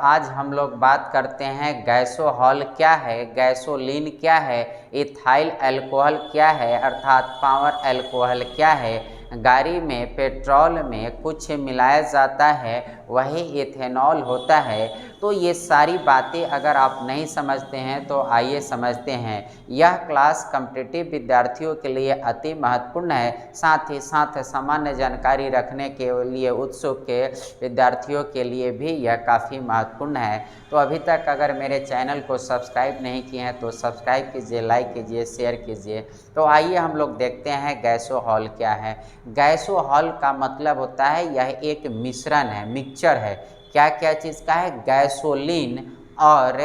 आज हम लोग बात करते हैं गैसोहॉल क्या है, गैसोलीन क्या है, इथाइल अल्कोहल क्या है अर्थात पावर अल्कोहल क्या है। गाड़ी में पेट्रोल में कुछ मिलाया जाता है वही इथेनॉल होता है। तो ये सारी बातें अगर आप नहीं समझते हैं तो आइए समझते हैं। यह क्लास कॉम्पिटिटिव विद्यार्थियों के लिए अति महत्वपूर्ण है, साथ ही साथ सामान्य जानकारी रखने के लिए उत्सुक के विद्यार्थियों के लिए भी यह काफ़ी महत्वपूर्ण है। तो अभी तक अगर मेरे चैनल को सब्सक्राइब नहीं किए हैं तो सब्सक्राइब कीजिए, लाइक कीजिए, शेयर कीजिए। तो आइए हम लोग देखते हैं गैसोहॉल क्या है। गैसोहॉल का मतलब होता है यह एक मिश्रण है, मिक्सचर है। क्या क्या चीज़ का है? गैसोलीन और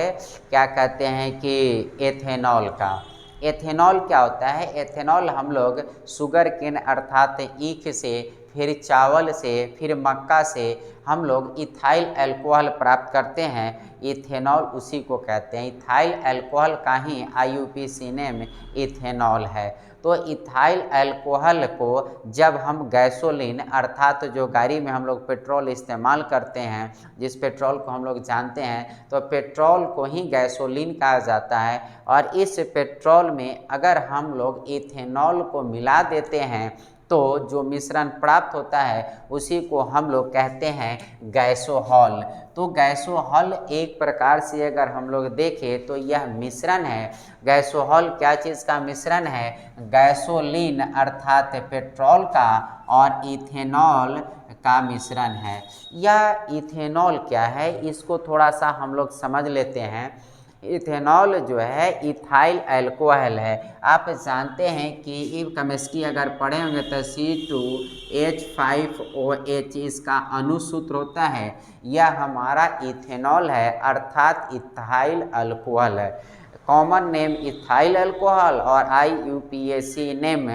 क्या कहते हैं कि एथेनॉल का। एथेनॉल क्या होता है? एथेनॉल हम लोग शुगर केन अर्थात ईख से, फिर चावल से, फिर मक्का से हम लोग इथाइल अल्कोहल प्राप्त करते हैं। इथेनॉल उसी को कहते हैं। इथाइल अल्कोहल का ही IUPAC नेम इथेनॉल है। तो इथाइल अल्कोहल को जब हम गैसोलीन अर्थात जो गाड़ी में हम लोग पेट्रोल इस्तेमाल करते हैं, जिस पेट्रोल को हम लोग जानते हैं, तो पेट्रोल को ही गैसोलीन कहा जाता है। और इस पेट्रोल में अगर हम लोग इथेनॉल को मिला देते हैं तो जो मिश्रण प्राप्त होता है उसी को हम लोग कहते हैं गैसोहॉल। तो गैसोहॉल एक प्रकार से अगर हम लोग देखें तो यह मिश्रण है। गैसोहॉल क्या चीज़ का मिश्रण है? गैसोलीन अर्थात पेट्रोल का और इथेनॉल का मिश्रण है। यह इथेनॉल क्या है इसको थोड़ा सा हम लोग समझ लेते हैं। इथेनॉल जो है इथाइल अल्कोहल है। आप जानते हैं कि केमिस्ट्री अगर पढ़े होंगे तो C2H5OH इसका अनुसूत्र होता है। यह हमारा इथेनॉल है अर्थात इथाइल अल्कोहल है। कॉमन नेम इथाइल अल्कोहल और IUPAC नेम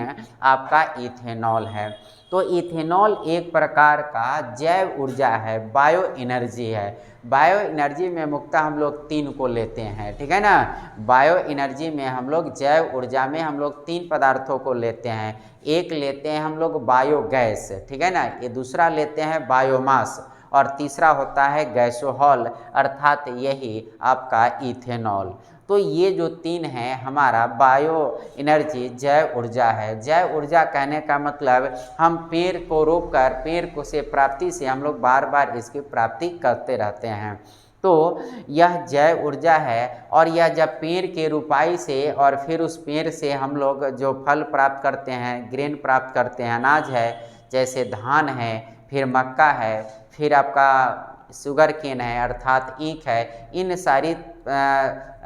आपका इथेनॉल है। तो इथेनॉल एक प्रकार का जैव ऊर्जा है, बायो एनर्जी है। बायो एनर्जी में मुख्यतः हम लोग 3 को लेते हैं, ठीक है ना। बायो एनर्जी में हम लोग जैव ऊर्जा में हम लोग 3 पदार्थों को लेते हैं। एक लेते हैं हम लोग बायोगैस, ठीक है ना, ये दूसरा लेते हैं बायोमास और तीसरा होता है गैसोहॉल अर्थात यही आपका इथेनॉल। तो ये जो 3 हैं हमारा बायो एनर्जी जैव ऊर्जा है। जैव ऊर्जा कहने का मतलब हम पेड़ को रोपकर पेड़ को से प्राप्ति से हम लोग बार बार इसकी प्राप्ति करते रहते हैं। तो यह जैव ऊर्जा है और यह जब पेड़ के रोपाई से और फिर उस पेड़ से हम लोग जो फल प्राप्त करते हैं, ग्रेन प्राप्त करते हैं, अनाज है जैसे धान है, फिर मक्का है, फिर आपका शुगर केन है अर्थात ईख है, इन सारी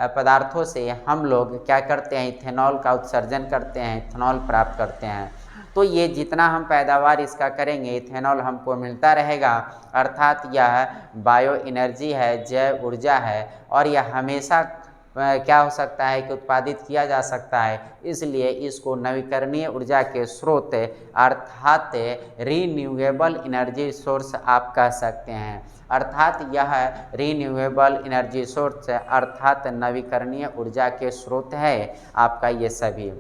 पदार्थों से हम लोग क्या करते हैं? इथेनॉल का उत्सर्जन करते हैं, इथेनॉल प्राप्त करते हैं। तो ये जितना हम पैदावार इसका करेंगे इथेनॉल हमको मिलता रहेगा अर्थात यह बायो एनर्जी है, जैव ऊर्जा है और यह हमेशा क्या हो सकता है कि उत्पादित किया जा सकता है। इसलिए इसको नवीकरणीय ऊर्जा के स्रोत अर्थात रीन्यूएबल एनर्जी सोर्स आप कह सकते हैं। अर्थात यह रीन्यूएबल एनर्जी सोर्स अर्थात नवीकरणीय ऊर्जा के स्रोत है आपका ये सभी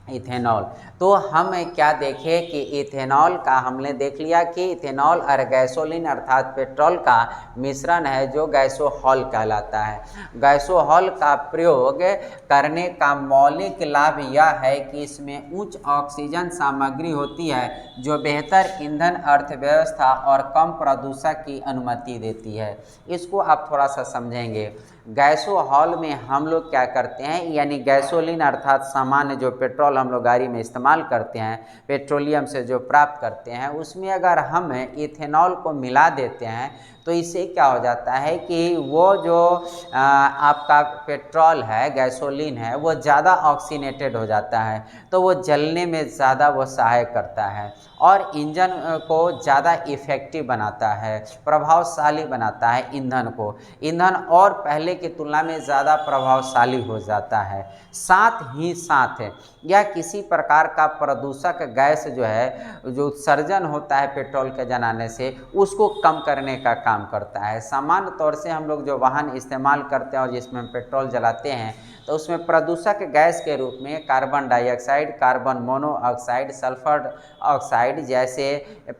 इथेनॉल। तो हम क्या देखें कि इथेनॉल का हमने देख लिया कि इथेनॉल और गैसोलीन अर्थात पेट्रोल का मिश्रण है जो गैसोहॉल कहलाता है। गैसोहॉल का प्रयोग करने का मौलिक लाभ यह है कि इसमें उच्च ऑक्सीजन सामग्री होती है जो बेहतर ईंधन अर्थव्यवस्था और कम प्रदूषण की अनुमति देती है। इसको आप थोड़ा सा समझेंगे। गैसोहॉल में हम लोग क्या करते हैं, यानी गैसोलीन अर्थात सामान्य जो पेट्रोल हम लोग गाड़ी में इस्तेमाल करते हैं, पेट्रोलियम से जो प्राप्त करते हैं, उसमें अगर हम इथेनॉल को मिला देते हैं तो इससे क्या हो जाता है कि वो जो आपका पेट्रोल है, गैसोलीन है, वो ज़्यादा ऑक्सीनेटेड हो जाता है। तो वो जलने में ज़्यादा वो सहायक करता है और इंजन को ज़्यादा इफ़ेक्टिव बनाता है, प्रभावशाली बनाता है ईंधन को। ईंधन और पहले की तुलना में ज़्यादा प्रभावशाली हो जाता है। साथ ही साथ यह किसी प्रकार का प्रदूषक गैस जो है, जो उत्सर्जन होता है पेट्रोल के जलाने से, उसको कम करने का काम करता है। सामान्य तौर से हम लोग जो वाहन इस्तेमाल करते हैं और जिसमें हम पेट्रोल जलाते हैं तो उसमें प्रदूषक गैस के रूप में carbon dioxide, carbon monoxide, sulphur oxide जैसे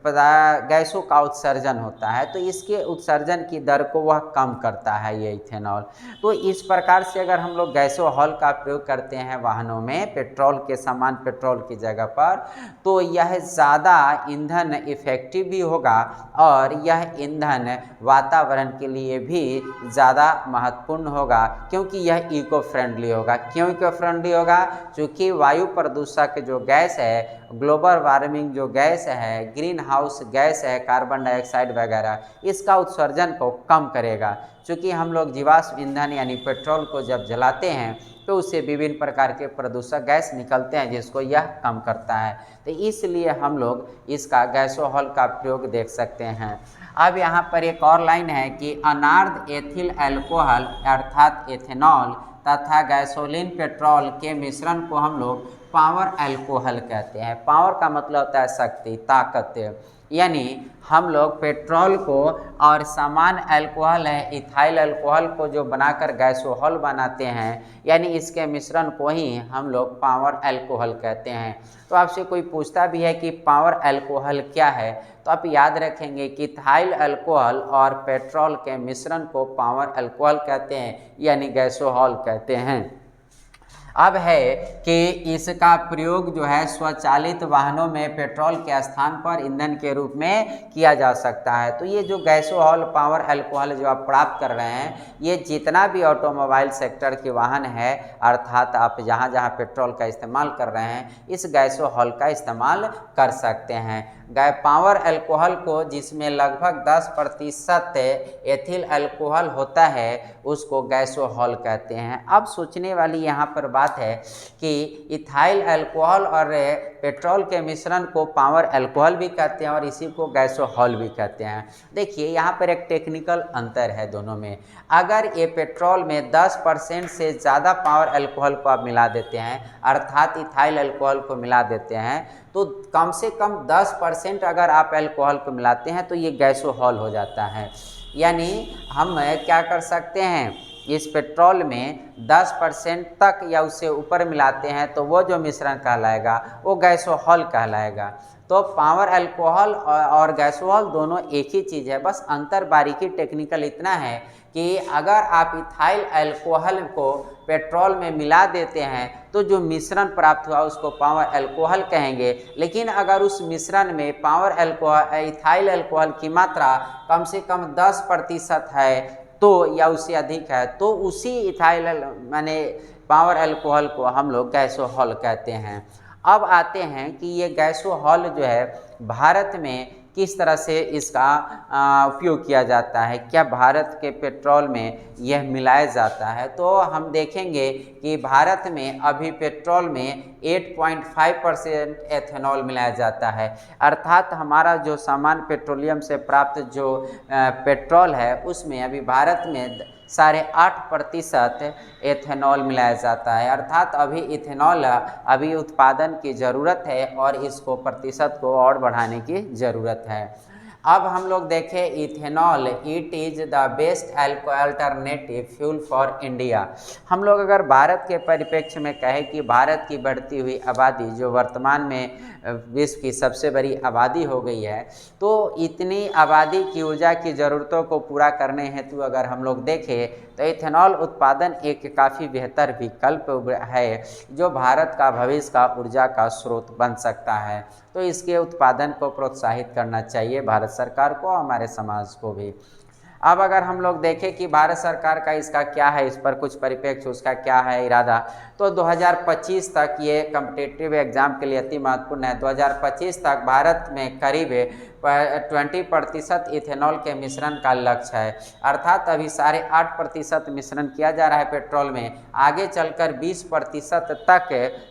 गैसों का उत्सर्जन होता है। तो इसके उत्सर्जन की दर को वह कम करता है ये इथेनॉल। तो इस प्रकार से अगर हम लोग गैसोहॉल का प्रयोग करते हैं वाहनों में पेट्रोल के समान पेट्रोल की जगह पर, तो यह ज़्यादा ईंधन इफेक्टिव भी होगा और यह ईंधन वातावरण के लिए भी ज़्यादा महत्वपूर्ण होगा, क्योंकि यह इको फ्रेंडली होगा। क्यों इको फ्रेंडली होगा? क्योंकि वायु प्रदूषक जो गैस है, ग्लोबल वार्मिंग जो गैस है, ग्रीन हाउस गैस है, कार्बन डाइऑक्साइड वगैरह, इसका उत्सर्जन को कम करेगा। चूँकि हम लोग जीवाश्म ईंधन यानी पेट्रोल को जब जलाते हैं तो उससे विभिन्न प्रकार के प्रदूषक गैस निकलते हैं जिसको यह कम करता है। तो इसलिए हम लोग इसका गैसोहॉल का प्रयोग देख सकते हैं। अब यहाँ पर एक और लाइन है कि अनार्ध एथिल अल्कोहल अर्थात एथेनॉल तथा गैसोलीन पेट्रोल के मिश्रण को हम लोग पावर अल्कोहल कहते हैं। पावर का मतलब होता है शक्ति, ताकत। यानी हम लोग पेट्रोल को और सामान्य अल्कोहल है इथाइल अल्कोहल को जो बनाकर गैसोहॉल बनाते हैं, यानी इसके मिश्रण को ही हम लोग पावर अल्कोहल कहते हैं। तो आपसे कोई पूछता भी है कि पावर अल्कोहल क्या है, तो आप याद रखेंगे कि इथाइल अल्कोहल और पेट्रोल के मिश्रण को पावर अल्कोहल कहते हैं, यानी गैसोहॉल कहते हैं। अब है कि इसका प्रयोग जो है स्वचालित वाहनों में पेट्रोल के स्थान पर ईंधन के रूप में किया जा सकता है। तो ये जो गैसोहॉल पावर अल्कोहल जो आप प्राप्त कर रहे हैं, ये जितना भी ऑटोमोबाइल सेक्टर के वाहन है, अर्थात आप जहाँ जहाँ पेट्रोल का इस्तेमाल कर रहे हैं, इस गैसोहॉल का इस्तेमाल कर सकते हैं। पावर अल्कोहल को जिसमें लगभग 10% एथिल अल्कोहल होता है, उसको गैसोहॉल कहते हैं। अब सोचने वाली यहाँ पर बात है कि इथाइल अल्कोहल और पेट्रोल के मिश्रण को पावर अल्कोहल भी कहते हैं और इसी को गैसोहॉल भी कहते हैं। देखिए यहाँ पर एक टेक्निकल अंतर है दोनों में। अगर ये पेट्रोल में 10% से ज़्यादा पावर अल्कोहल को आप मिला देते हैं, अर्थात इथाइल अल्कोहल को मिला देते हैं, तो कम से कम 10% अगर आप अल्कोहल को मिलाते हैं तो ये गैसोहॉल हो जाता है। यानी हम क्या कर सकते हैं, इस पेट्रोल में 10% तक या उससे ऊपर मिलाते हैं तो वो जो मिश्रण कहलाएगा वो गैसोहॉल कहलाएगा। तो पावर अल्कोहल और गैसोहॉल दोनों एक ही चीज़ है, बस अंतर बारीकी टेक्निकल इतना है कि अगर आप इथाइल अल्कोहल को पेट्रोल में मिला देते हैं तो जो मिश्रण प्राप्त हुआ उसको पावर अल्कोहल कहेंगे, लेकिन अगर उस मिश्रण में पावर अल्कोहल इथाइल अल्कोहल की मात्रा कम से कम 10% है तो या उससे अधिक है तो उसी इथाइल माने पावर अल्कोहल को हम लोग गैसोहॉल कहते हैं। अब आते हैं कि ये गैसोहॉल जो है भारत में किस तरह से इसका उपयोग किया जाता है, क्या भारत के पेट्रोल में यह मिलाया जाता है। तो हम देखेंगे कि भारत में अभी पेट्रोल में 8.5% एथेनॉल मिलाया जाता है, अर्थात हमारा जो सामान्य पेट्रोलियम से प्राप्त जो पेट्रोल है उसमें अभी भारत में 8.5% एथेनॉल मिलाया जाता है, अर्थात अभी इथेनॉल अभी उत्पादन की ज़रूरत है और इसको प्रतिशत को और बढ़ाने की ज़रूरत है। अब हम लोग देखें ethanol, it is the best alternative fuel for India. हम लोग अगर भारत के परिप्रेक्ष्य में कहें कि भारत की बढ़ती हुई आबादी जो वर्तमान में विश्व की सबसे बड़ी आबादी हो गई है, तो इतनी आबादी की ऊर्जा की ज़रूरतों को पूरा करने हेतु अगर हम लोग देखें तो इथेनॉल उत्पादन एक काफ़ी बेहतर विकल्प है जो भारत का भविष्य का ऊर्जा का स्रोत बन सकता है। तो इसके उत्पादन को प्रोत्साहित करना चाहिए भारत सरकार को, हमारे समाज को भी। अब अगर हम लोग देखें कि भारत सरकार का इसका क्या है, इस पर कुछ परिप्रेक्ष्य उसका क्या है इरादा, तो 2025 तक ये कम्पिटिटिव एग्ज़ाम के लिए अति महत्वपूर्ण है। 2025 तक भारत में करीब 20% इथेनॉल के मिश्रण का लक्ष्य है, अर्थात अभी 8.5% मिश्रण किया जा रहा है पेट्रोल में, आगे चलकर 20% तक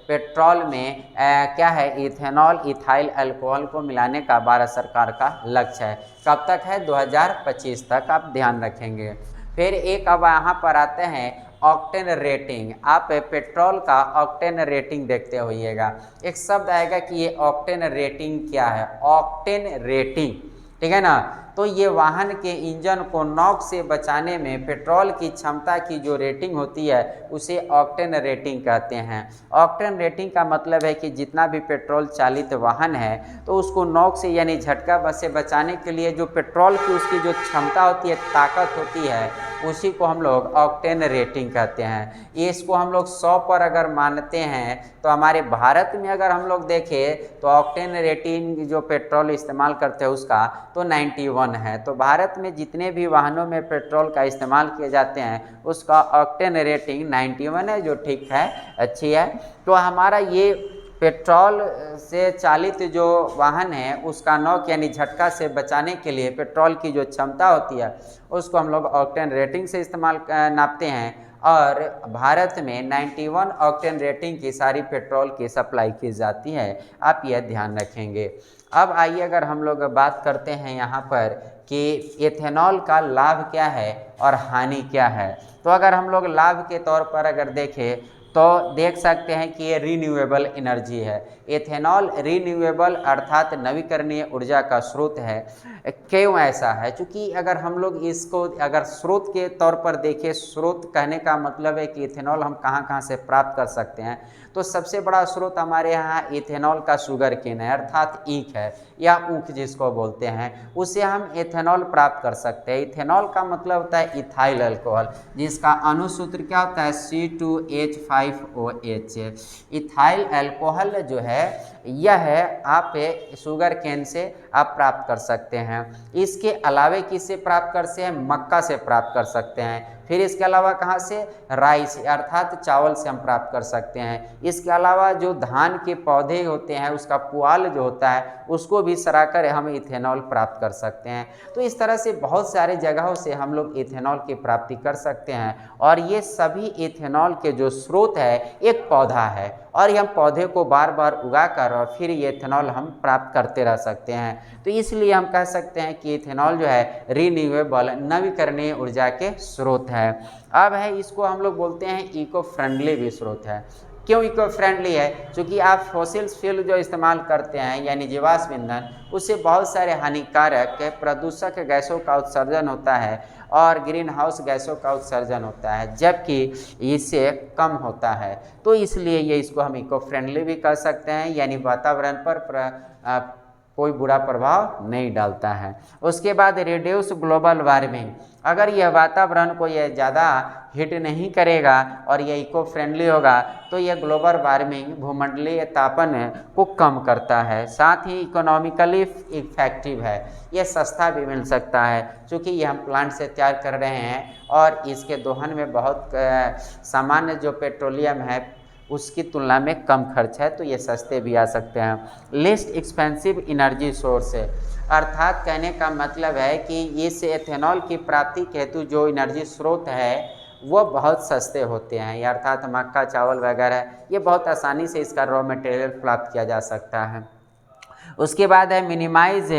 पेट्रोल में क्या है इथेनॉल इथाइल अल्कोहल को मिलाने का भारत सरकार का लक्ष्य है। कब तक है? 2025 तक, आप ध्यान रखेंगे। फिर एक अब यहाँ पर आते हैं ऑक्टेन रेटिंग। आप पेट्रोल का ऑक्टेन रेटिंग देखते होइएगा, एक शब्द आएगा कि ये ऑक्टेन रेटिंग क्या है, ऑक्टेन रेटिंग, ठीक है ना। तो ये वाहन के इंजन को नॉक से बचाने में पेट्रोल की क्षमता की जो रेटिंग होती है उसे ऑक्टेन रेटिंग कहते हैं। ऑक्टेन रेटिंग का मतलब है कि जितना भी पेट्रोल चालित वाहन है तो उसको नॉक से यानी झटका से बचाने के लिए जो पेट्रोल की उसकी जो क्षमता होती है, ताकत होती है, उसी को हम लोग ऑक्टेन रेटिंग कहते हैं। ये इसको हम लोग 100 पर अगर मानते हैं तो हमारे भारत में अगर हम लोग देखें तो ऑक्टेन रेटिंग जो पेट्रोल इस्तेमाल करते हैं उसका तो 91 है। तो भारत में जितने भी वाहनों में पेट्रोल का इस्तेमाल किए जाते हैं उसका ऑक्टेन रेटिंग 91 है, जो ठीक है, अच्छी है। तो हमारा ये पेट्रोल से चालित जो वाहन है उसका नॉक यानी झटका से बचाने के लिए पेट्रोल की जो क्षमता होती है उसको हम लोग ऑक्टेन रेटिंग से इस्तेमाल नापते हैं। और भारत में 91 ऑक्टेन रेटिंग की सारी पेट्रोल की सप्लाई की जाती है, आप यह ध्यान रखेंगे। अब आइए अगर हम लोग बात करते हैं यहाँ पर कि एथेनॉल का लाभ क्या है और हानि क्या है। तो अगर हम लोग लाभ के तौर पर अगर देखें तो देख सकते हैं कि ये रीन्यूएबल एनर्जी है। एथेनॉल रीन्यूएबल अर्थात नवीकरणीय ऊर्जा का स्रोत है। क्यों ऐसा है? क्योंकि अगर हम लोग इसको अगर स्रोत के तौर पर देखें, स्रोत कहने का मतलब है कि इथेनॉल हम कहाँ कहाँ से प्राप्त कर सकते हैं, तो सबसे बड़ा स्रोत हमारे यहाँ इथेनॉल का शुगर केन है, अर्थात ईख है या ऊख जिसको बोलते हैं, उससे हम एथेनॉल प्राप्त कर सकते हैं। इथेनॉल का मतलब होता है इथाइल अल्कोहल, जिसका अणुसूत्र क्या होता है C2H5OH। इथाइल अल्कोहल जो है यह आप शुगर केन से आप प्राप्त कर सकते हैं। इसके अलावे किससे प्राप्त कर सकते हैं? मक्का से प्राप्त कर सकते हैं। फिर इसके अलावा कहाँ से? राइस अर्थात चावल से हम प्राप्त कर सकते हैं। इसके अलावा जो धान के पौधे होते हैं उसका पुआल जो होता है उसको भी सड़ाकर हम इथेनॉल प्राप्त कर सकते हैं। तो इस तरह से बहुत सारे जगहों से हम लोग इथेनॉल की प्राप्ति कर सकते हैं। और ये सभी इथेनॉल के जो स्रोत है एक पौधा है और हम पौधे को बार बार उगाकर और फिर ये इथेनॉल हम प्राप्त करते रह सकते हैं। तो इसलिए हम कह सकते हैं कि इथेनॉल जो है रीन्यूएबल नवीकरणीय ऊर्जा के स्रोत है। अब है इसको हम लोग बोलते हैं इको फ्रेंडली भी स्रोत है। क्यों इको फ्रेंडली है? क्योंकि आप फॉसिल फ्यूल जो इस्तेमाल करते हैं यानी जीवाश्म ईंधन, उससे बहुत सारे हानिकारक प्रदूषक गैसों का उत्सर्जन होता है और ग्रीन हाउस गैसों का उत्सर्जन होता है, जबकि इससे कम होता है। तो इसलिए ये इसको हम इको फ्रेंडली भी कह सकते हैं, यानी वातावरण पर कोई बुरा प्रभाव नहीं डालता है। उसके बाद रिड्यूस ग्लोबल वार्मिंग, अगर यह वातावरण को यह ज़्यादा हीट नहीं करेगा और यह इको फ्रेंडली होगा तो यह ग्लोबल वार्मिंग भूमंडलीय तापन को कम करता है। साथ ही इकोनॉमिकली इफेक्टिव है, यह सस्ता भी मिल सकता है क्योंकि ये हम प्लांट से तैयार कर रहे हैं और इसके दोहन में बहुत सामान्य जो पेट्रोलियम है उसकी तुलना में कम खर्च है, तो ये सस्ते भी आ सकते हैं। लिस्ट एक्सपेंसिव एनर्जी सोर्स है, अर्थात कहने का मतलब है कि इस एथेनॉल की प्राप्ति के हेतु जो एनर्जी स्रोत है वो बहुत सस्ते होते हैं, अर्थात मक्का, चावल वगैरह ये बहुत आसानी से इसका रॉ मटेरियल प्राप्त किया जा सकता है। उसके बाद है minimise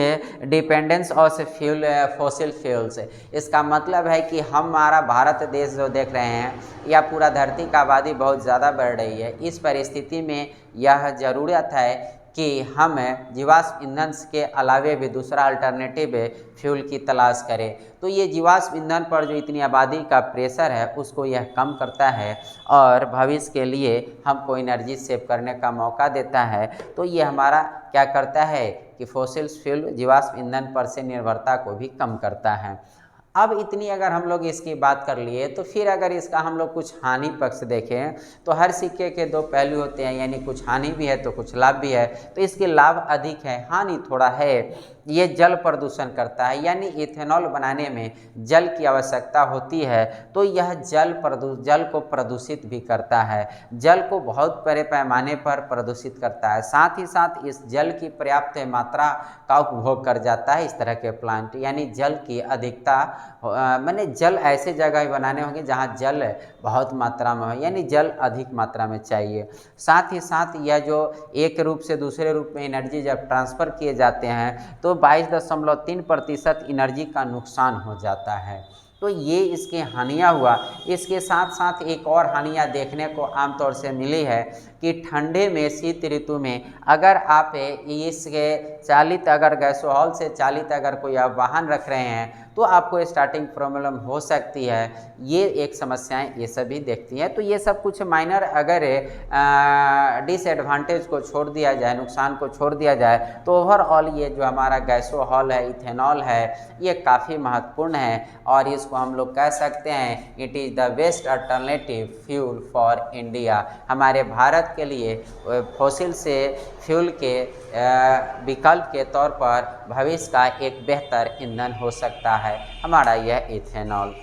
dependence of fuel fossil fuels. इसका मतलब है कि हमारा भारत देश जो देख रहे हैं या पूरा धरती का आबादी बहुत ज़्यादा बढ़ रही है, इस परिस्थिति में यह ज़रूरत है कि हम जीवाश्म ईंधन के अलावे भी दूसरा अल्टरनेटिव फ्यूल की तलाश करें। तो ये जीवाश्म ईंधन पर जो इतनी आबादी का प्रेशर है उसको यह कम करता है और भविष्य के लिए हमको एनर्जी सेव करने का मौका देता है। तो ये हमारा क्या करता है कि फॉसिल फ्यूल जीवाश्म ईंधन पर से निर्भरता को भी कम करता है। अब इतनी अगर हम लोग इसकी बात कर लिए तो फिर अगर इसका हम लोग कुछ हानि पक्ष देखें तो हर सिक्के के दो पहलू होते हैं, यानी कुछ हानि भी है तो कुछ लाभ भी है। तो इसके लाभ अधिक है, हानि थोड़ा है। ये जल प्रदूषण करता है, यानी इथेनॉल बनाने में जल की आवश्यकता होती है, तो यह जल को प्रदूषित भी करता है, जल को बहुत बड़े पैमाने पर प्रदूषित करता है। साथ ही साथ इस जल की पर्याप्त मात्रा का उपभोग कर जाता है इस तरह के प्लांट, यानी जल की अधिकता मैंने जल ऐसे जगह बनाने होंगे जहाँ जल बहुत मात्रा में हो, यानी जल अधिक मात्रा में चाहिए। साथ ही साथ यह जो एक रूप से दूसरे रूप में एनर्जी जब ट्रांसफ़र किए जाते हैं तो 22.3% एनर्जी का नुकसान हो जाता है। तो ये इसकी हानियाँ हुआ। इसके साथ साथ एक और हानियाँ देखने को आमतौर से मिली है कि ठंडे में, शीत ऋतु में अगर आप इसके चालित अगर गैसोहॉल से चालित अगर कोई आप वाहन रख रहे हैं तो आपको स्टार्टिंग प्रॉब्लम हो सकती है। ये एक समस्याएं ये सभी देखती हैं। तो ये सब कुछ माइनर अगर डिसएडवांटेज को छोड़ दिया जाए, नुकसान को छोड़ दिया जाए, तो ओवरऑल ये जो हमारा गैसोहॉल है, इथेनॉल है, ये काफ़ी महत्वपूर्ण है और इसको हम लोग कह सकते हैं it is the best alternative fuel for India. हमारे भारत के लिए फॉसिल से फ्यूल के विकल्प के तौर पर भविष्य का एक बेहतर ईंधन हो सकता है हमारा यह इथेनॉल।